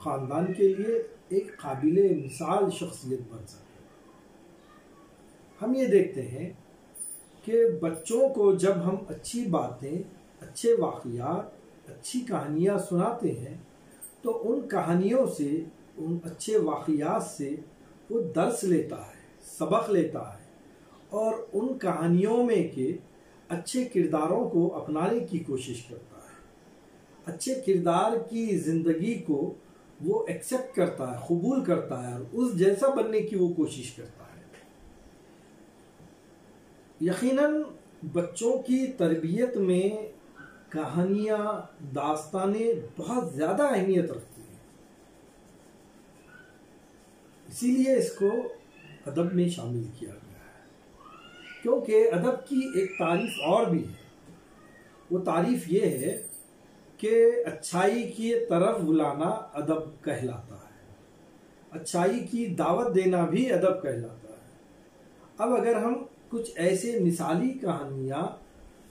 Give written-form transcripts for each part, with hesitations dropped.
خاندان کے لیے ایک قابل مثال شخصیت بن سکے۔ ہم یہ دیکھتے ہیں کہ بچوں کو جب ہم اچھی باتیں، اچھے واقعات، اچھی کہانیاں سناتے ہیں تو ان کہانیوں سے، ان اچھے واقعات سے وہ درس لیتا ہے، سبق لیتا ہے، اور ان کہانیوں میں کے اچھے کرداروں کو اپنانے کی کوشش کرتا ہے، اچھے کردار کی زندگی کو وہ ایکسیپٹ کرتا ہے، قبول کرتا ہے، اور اس جیسا بننے کی وہ کوشش کرتا ہے۔ یقیناً بچوں کی تربیت میں کہانیاں، داستانیں بہت زیادہ اہمیت رکھتی ہیں، اسی لیے اس کو ادب میں شامل کیا گیا ہے۔ کیونکہ ادب کی ایک تعریف اور بھی ہے، وہ تعریف یہ ہے کہ اچھائی کی طرف بلانا ادب کہلاتا ہے، اچھائی کی دعوت دینا بھی ادب کہلاتا ہے۔ اب اگر ہم کچھ ایسے مثالی کہانیاں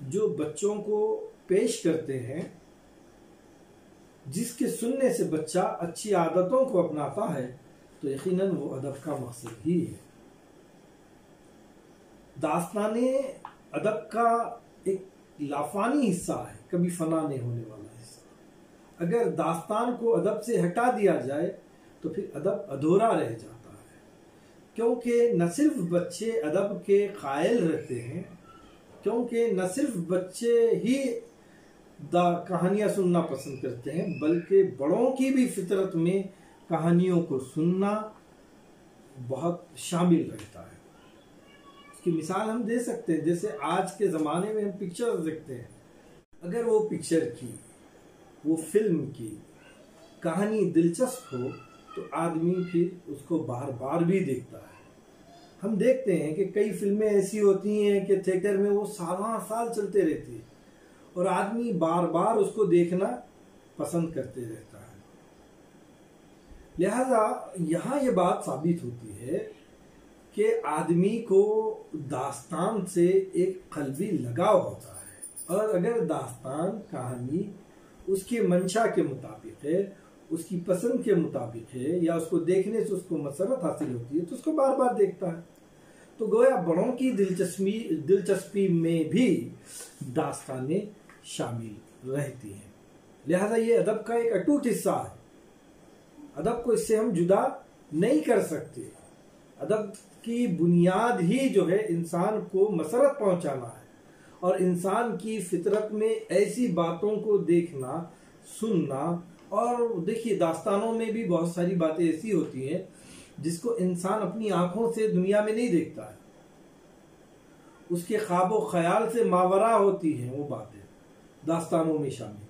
جو بچوں کو پیش کرتے ہیں، جس کے سننے سے بچہ اچھی عادتوں کو اپناتا ہے، تو یقیناً وہ ادب کا مقصد ہی ہے۔ داستانیں ادب کا ایک لافانی حصہ ہے، کبھی فنا نہیں ہونے والا حصہ۔ اگر داستان کو ادب سے ہٹا دیا جائے تو پھر ادب ادھورا رہ جاتا ہے، کیونکہ نہ صرف بچے ادب کے قائل رہتے ہیں، کیونکہ نہ صرف بچے ہی کہانیاں سننا پسند کرتے ہیں، بلکہ بڑوں کی بھی فطرت میں کہانیوں کو سننا بہت شامل رہتا ہے۔ اس کی مثال ہم دے سکتے ہیں، جیسے آج کے زمانے میں ہم پکچر دیکھتے ہیں، اگر وہ پکچر کی، وہ فلم کی کہانی دلچسپ ہو تو آدمی پھر اس کو بار بار بھی دیکھتا ہے۔ ہم دیکھتے ہیں کہ کئی فلمیں ایسی ہوتی ہیں کہ تھیٹر میں وہ سالہ سال چلتے رہتی ہیں، اور آدمی بار بار اس کو دیکھنا پسند کرتے رہتا ہے۔ لہذا یہاں یہ بات ثابت ہوتی ہے کہ آدمی کو داستان سے ایک قلبی لگاؤ ہوتا ہے، اور اگر داستان، کہانی اس کی منشا کے مطابق ہے، اس کی پسند کے مطابق ہے، یا اس کو دیکھنے سے اس کو مسرت حاصل ہوتی ہے، تو اس کو بار بار دیکھتا ہے۔ تو گویا بڑوں کی دلچسپی میں بھی داستانیں شامل رہتی ہیں۔ لہذا یہ ادب کا ایک اٹوٹ حصہ ہے، ادب کو اس سے ہم جدا نہیں کر سکتے۔ ادب کی بنیاد ہی جو ہے انسان کو مسرت پہنچانا ہے، اور انسان کی فطرت میں ایسی باتوں کو دیکھنا، سننا، اور دیکھیے داستانوں میں بھی بہت ساری باتیں ایسی ہوتی ہیں جس کو انسان اپنی آنکھوں سے دنیا میں نہیں دیکھتا ہے، اس کے خواب و خیال سے ماورا ہوتی ہیں وہ باتیں داستانوں میں شامل۔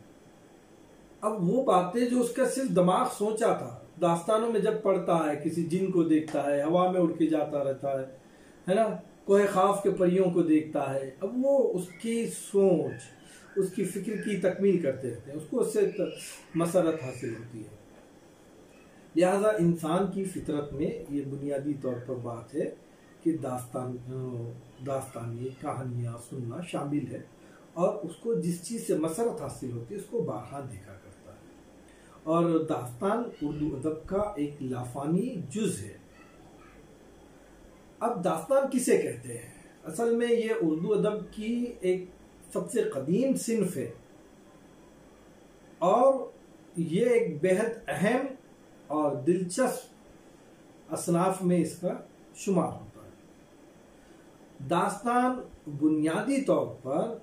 اب وہ باتیں جو اس کا صرف دماغ سوچا تھا، داستانوں میں جب پڑھتا ہے، کسی جن کو دیکھتا ہے، ہوا میں اڑ کے جاتا رہتا ہے نا، کوہ خاف کے پریوں کو دیکھتا ہے، اب وہ اس کی سوچ، اس کی فکر کی تکمیل کرتے رہتے ہیں، اس کو اس سے مسرت حاصل ہوتی ہے۔ لہذا انسان کی فطرت میں یہ بنیادی طور پر بات ہے کہ داستانیں، کہانیاں سننا شامل ہے، اور اس کو جس چیز سے مسرت حاصل ہوتی ہے اس کو بارہا دیکھا کرتا ہے۔ اور داستان اردو ادب کا ایک لافانی جز ہے۔ اب داستان کسے کہتے ہیں؟ اصل میں یہ اردو ادب کی ایک سب سے قدیم صنف ہے، اور یہ ایک بہت اہم اور دلچسپ اصناف میں اس کا شمار ہوتا ہے۔ داستان بنیادی طور پر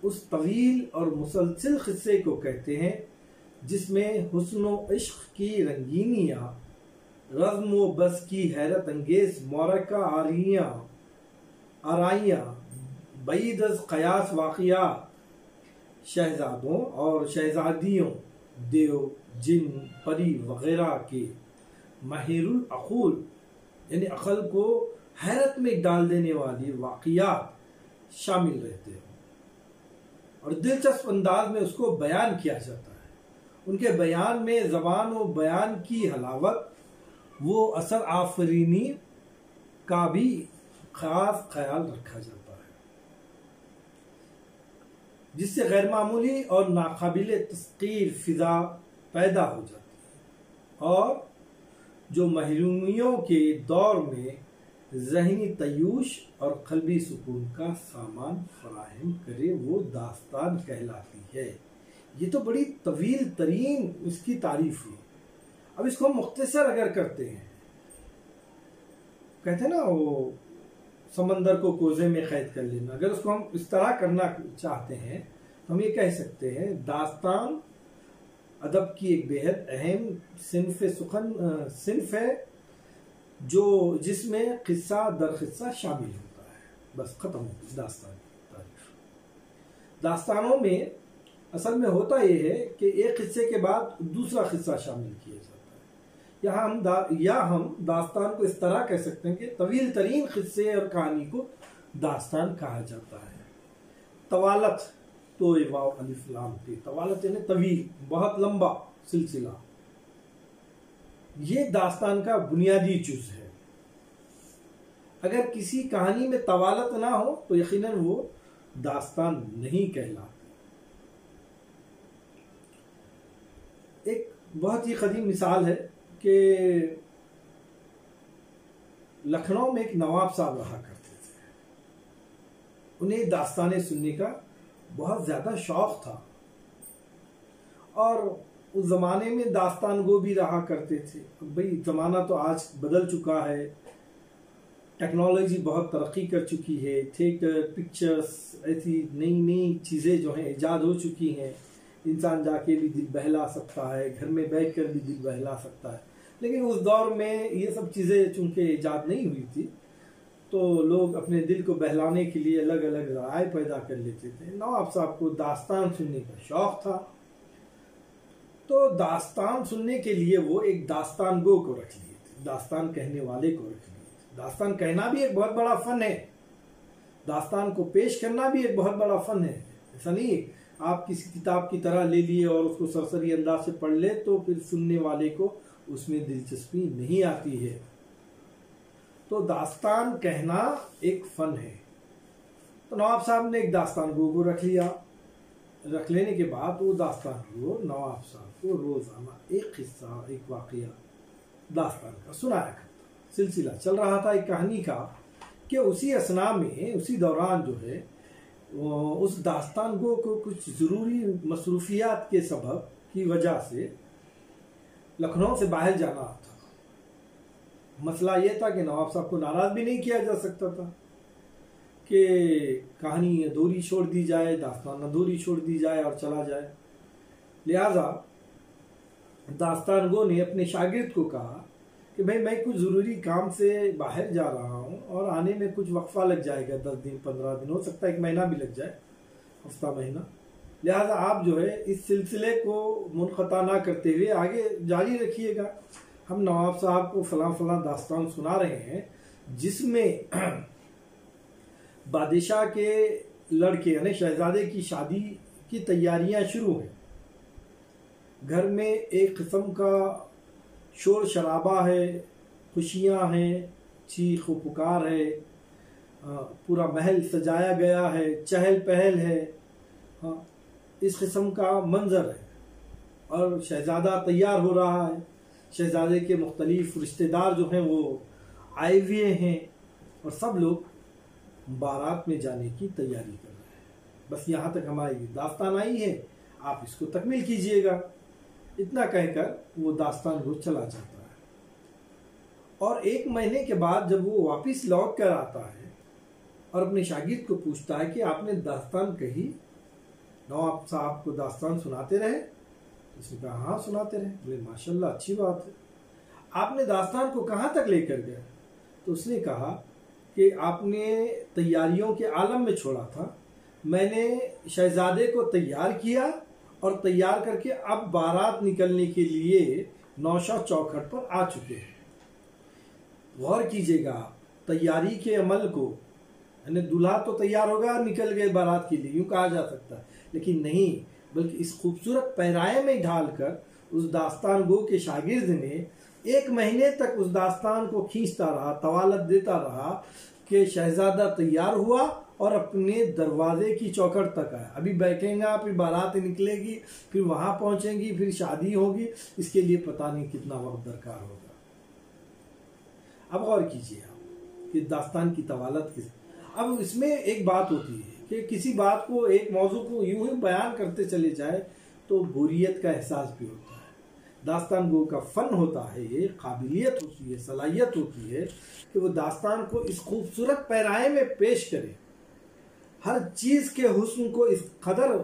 اس طویل اور مسلسل قصے کو کہتے ہیں جس میں حسن و عشق کی رنگینیاں، رزم و بس کی حیرت انگیز معرکہ آرائیاں، بعید از قیاس واقعات، شہزادوں اور شہزادیوں، دیو، جن، پری وغیرہ کے ماہر العقول، یعنی عقل کو حیرت میں ڈال دینے والی واقعات شامل رہتے ہیں، اور دلچسپ انداز میں اس کو بیان کیا جاتا ہے۔ ان کے بیان میں زبان و بیان کی حلاوت، وہ اثر آفرینی کا بھی خاص خیال رکھا جاتا ہے، جس سے غیر معمولی اور ناقابل تسخیر فضا پیدا ہو جاتی ہے۔ اور جو محرومیوں کے دور میں ذہنی تیوش اور قلبی سکون کا سامان فراہم کرے وہ داستان کہلاتی ہے۔ یہ تو بڑی طویل ترین اس کی تعریف ہوئی۔ اب اس کو ہم مختصر اگر کرتے ہیں، کہتے ہیں نا وہ سمندر کو کوزے میں قید کر لینا، اگر اس کو ہم اس طرح کرنا چاہتے ہیں تو ہم یہ کہہ سکتے ہیں داستان ادب کی ایک بےحد اہم صنف ہے جس میں قصہ در قصہ شامل ہوتا ہے۔ بس ختم ہو گئی داستان کی تعریف۔ داستانوں میں اصل میں ہوتا یہ ہے کہ ایک قصے کے بعد دوسرا قصہ شامل کیا جاتا ہے، یا ہم داستان کو اس طرح کہہ سکتے ہیں کہ طویل ترین قصے اور کہانی کو داستان کہا جاتا ہے۔ طوالت تو واو الف لام تے، طوالت یعنی طویل، بہت لمبا سلسلہ، یہ داستان کا بنیادی جز ہے۔ اگر کسی کہانی میں طوالت نہ ہو تو یقیناً وہ داستان نہیں کہلاتی۔ ایک بہت ہی قدیم مثال ہے کہ لکھنؤ میں ایک نواب صاحب رہا کرتے تھے، انہیں داستانیں سننے کا بہت زیادہ شوق تھا، اور اس زمانے میں داستان گو بھی رہا کرتے تھے۔ بھئی زمانہ تو آج بدل چکا ہے، ٹیکنالوجی بہت ترقی کر چکی ہے، تھیٹر، پکچرز، ایسی نئی چیزیں جو ہیں ایجاد ہو چکی ہیں، انسان جا کے بھی دل بہلا سکتا ہے، گھر میں بیٹھ کر بھی دل بہلا سکتا ہے۔ لیکن اس دور میں یہ سب چیزیں چونکہ ایجاد نہیں ہوئی تھی تو لوگ اپنے دل کو بہلانے کے لیے الگ الگ ذرائع پیدا کر لیتے تھے۔ نواب صاحب کو داستان سننے کا شوق تھا، تو داستان سننے کے لیے وہ ایک داستان گو کو رکھ لیے تھے، داستان کہنے والے کو رکھ لیے تھے۔ داستان کہنا بھی ایک بہت بڑا فن ہے، داستان کو پیش کرنا بھی ایک بہت بڑا فن ہے۔ ایسا نہیں آپ کسی کتاب کی طرح لے لیے اور اس کو سرسری انداز سے پڑھ لے تو پھر سننے والے کو اس میں دلچسپی نہیں آتی ہے۔ تو داستان کہنا ایک فن ہے۔ تو نواب صاحب نے ایک داستان گو کو رکھ لیا، رکھ لینے کے بعد وہ داستان گو نواب صاحب کو روزانہ ایک قصہ، ایک واقعہ داستان کا سنایا کرتا۔ سلسلہ چل رہا تھا ایک کہانی کا کہ اسی اثناء میں، اسی دوران جو ہے اس داستان گو کو کچھ ضروری مصروفیات کے سبب کی وجہ سے لکھنؤ سے باہر جانا تھا۔ مسئلہ یہ تھا کہ نواب صاحب کو ناراض بھی نہیں کیا جا سکتا تھا کہ کہانی ادھوری چھوڑ دی جائے، داستان ادھوری چھوڑ دی جائے اور چلا جائے۔ لہذا داستان گو نے اپنے شاگرد کو کہا کہ بھائی میں کچھ ضروری کام سے باہر جا رہا ہوں اور آنے میں کچھ وقفہ لگ جائے گا، 10 دن 15 دن، ہو سکتا ہے 1 مہینہ بھی لگ جائے، ہفتہ مہینہ۔ لہذا آپ جو ہے اس سلسلے کو منقطع نہ کرتے ہوئے آگے جاری رکھیے گا۔ ہم نواب صاحب کو فلاں داستان سنا رہے ہیں جس میں بادشاہ کے لڑکے یعنی شہزادے کی شادی کی تیاریاں شروع ہیں، گھر میں ایک قسم کا شور شرابہ ہے، خوشیاں ہیں، چیخ و پکار ہے، پورا محل سجایا گیا ہے، چہل پہل ہے، اس قسم کا منظر ہے، اور شہزادہ تیار ہو رہا ہے، شہزادے کے مختلف رشتہ دار جو ہیں وہ آئے ہوئے ہیں، اور سب لوگ بارات میں جانے کی تیاری کر رہے ہیں۔ بس یہاں تک ہماری داستان آئی ہے، آپ اس کو تکمیل کیجئے گا۔ اتنا کہہ کر وہ داستان گو چلا جاتا ہے، اور 1 مہینے کے بعد جب وہ واپس لوٹ کر آتا ہے اور اپنے شاگرد کو پوچھتا ہے کہ آپ نے داستان کہی، نواب صاحب کو داستان سناتے رہے؟ اس نے کہا ہاں سناتے رہے۔ بولے ماشاءاللہ اچھی بات ہے، آپ نے داستان کو کہاں تک لے کر گئے؟ تو اس نے کہا کہ آپ نے تیاریوں کے عالم میں چھوڑا تھا، میں نے شہزادے کو تیار کیا اور تیار کر کے اب بارات نکلنے کے لیے نوشہ چوکھٹ پر آ چکے ہیں۔ غور کیجئے گا تیاری کے عمل کو، یعنی دلہا تو تیار ہوگا اور نکل گئے بارات کے لیے، یوں کہا جا سکتا ہے، لیکن نہیں، بلکہ اس خوبصورت پیرائے میں ڈھال کر اس داستان گو کے شاگرد نے 1 مہینے تک اس داستان کو کھینچتا رہا، طوالت دیتا رہا کہ شہزادہ تیار ہوا اور اپنے دروازے کی چوکھٹ تک آئے. ابھی بیٹھیں گا، پھر بارات نکلے گی، پھر وہاں پہنچیں گی، پھر شادی ہوگی، اس کے لیے پتہ نہیں کتنا وقت درکار ہوگا. اب غور کیجیے آپ کہ داستان کی طوالت کس. اب اس میں ایک بات ہوتی ہے کہ کسی بات کو، ایک موضوع کو یوں ہی بیان کرتے چلے جائے تو بوریت کا احساس بھی ہوتا ہے. داستان گو کا فن ہوتا ہے، یہ قابلیت ہوتی ہے، صلاحیت ہوتی ہے کہ وہ داستان کو اس خوبصورت پیرائے میں پیش کرے، ہر چیز کے حسن کو اس قدر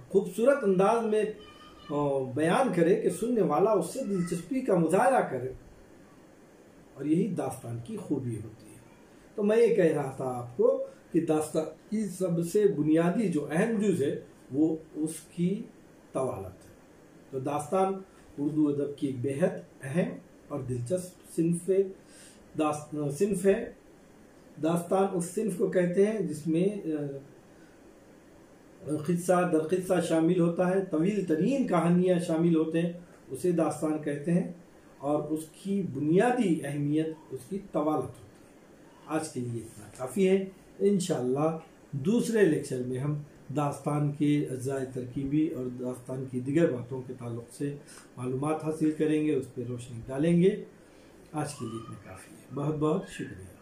خوبصورت انداز میں بیان کرے کہ سننے والا اس سے دلچسپی کا مظاہرہ کرے، اور یہی داستان کی خوبی ہوتی ہے. تو میں یہ کہہ رہا تھا آپ کو کہ داستان کی سب سے بنیادی جو اہم جز ہے وہ اس کی طوالت ہے. تو داستان اردو ادب کی ایک بےحد اہم اور دلچسپ صنف ہے. داستان اس صنف کو کہتے ہیں جس میں قصہ در قصہ شامل ہوتا ہے، طویل ترین کہانیاں شامل ہوتے ہیں، اسے داستان کہتے ہیں، اور اس کی بنیادی اہمیت اس کی طوالت ہوتی ہے. آج کے لیے اتنا کافی ہے. انشاءاللہ دوسرے لیکچر میں ہم داستان کے اجزاء ترکیبی اور داستان کی دیگر باتوں کے تعلق سے معلومات حاصل کریں گے، اس پہ روشنی ڈالیں گے. آج کے لیے اتنا کافی ہے. بہت بہت شکریہ.